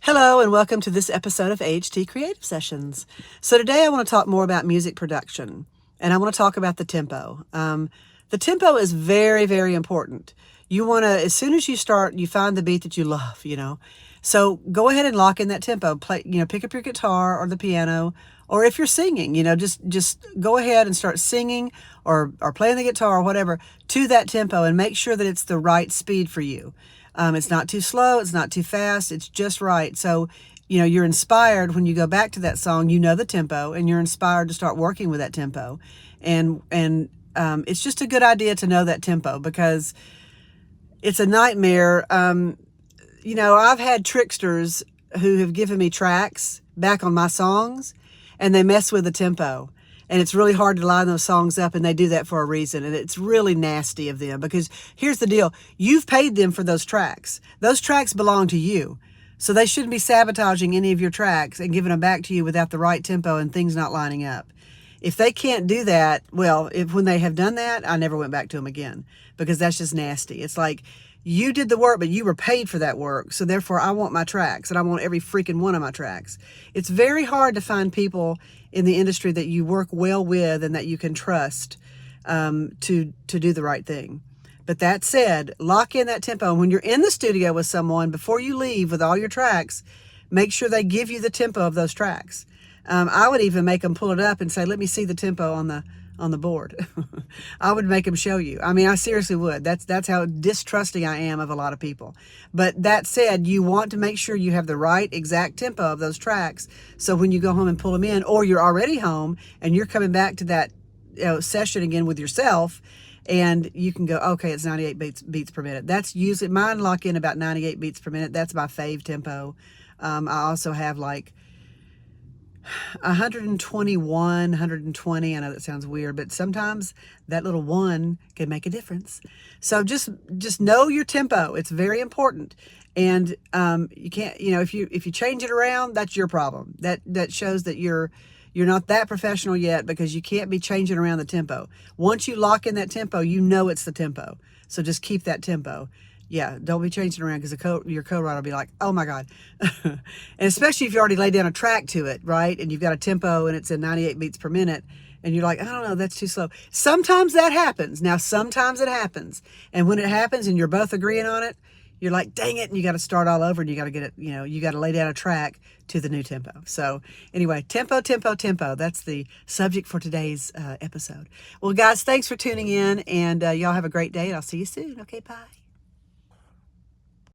Hello and welcome to this episode of AHT Creative Sessions. So today I want to talk more about music production, and I want to talk about the tempo. The tempo is very, very important. You want to, as soon as you start, you find the beat that you love, So go ahead and lock in that tempo. Play, pick up your guitar or the piano, or if you're singing, just go ahead and start singing or playing the guitar or whatever to that tempo, and make sure that it's the right speed for you. It's not too slow, it's not too fast, it's just right. So, you're inspired when you go back to that song, you know the tempo, and you're inspired to start working with that tempo. And it's just a good idea to know that tempo, because it's a nightmare. I've had tricksters who have given me tracks back on my songs, and they mess with the tempo. And it's really hard to line those songs up, and they do that for a reason. And it's really nasty of them, because here's the deal. You've paid them for those tracks. Those tracks belong to you. So they shouldn't be sabotaging any of your tracks and giving them back to you without the right tempo and things not lining up. If they can't do that, well, when they have done that, I never went back to them again, because that's just nasty. It's like, you did the work, but you were paid for that work. So therefore, I want my tracks, and I want every freaking one of my tracks. It's very hard to find people in the industry that you work well with and that you can trust to do the right thing. But that said, lock in that tempo. And when you're in the studio with someone, before you leave with all your tracks, make sure they give you the tempo of those tracks. I would even make them pull it up and say, let me see the tempo on the board. I would make them show you. I mean, I seriously would. That's how distrusting I am of a lot of people. But that said, you want to make sure you have the right exact tempo of those tracks, so when you go home and pull them in, or you're already home and you're coming back to that session again with yourself, and you can go, okay, it's 98 beats per minute. That's usually, mine lock in about 98 beats per minute. That's my fave tempo. I also have like 121, 120. I know that sounds weird, but sometimes that little one can make a difference. So just know your tempo. It's very important. And you can't, if you change it around, that's your problem. That shows that you're not that professional yet, because you can't be changing around the tempo. Once you lock in that tempo, it's the tempo. So just keep that tempo. Yeah, don't be changing around, because your co-writer will be like, oh my God. And especially if you already laid down a track to it, right? And you've got a tempo and it's at 98 beats per minute. And you're like, I don't know, that's too slow. Sometimes that happens. Now, sometimes it happens. And when it happens and you're both agreeing on it, you're like, dang it. And you got to start all over, and you got to get it, you got to lay down a track to the new tempo. So anyway, tempo, tempo, tempo. That's the subject for today's episode. Well, guys, thanks for tuning in, and y'all have a great day, and I'll see you soon. Okay, bye.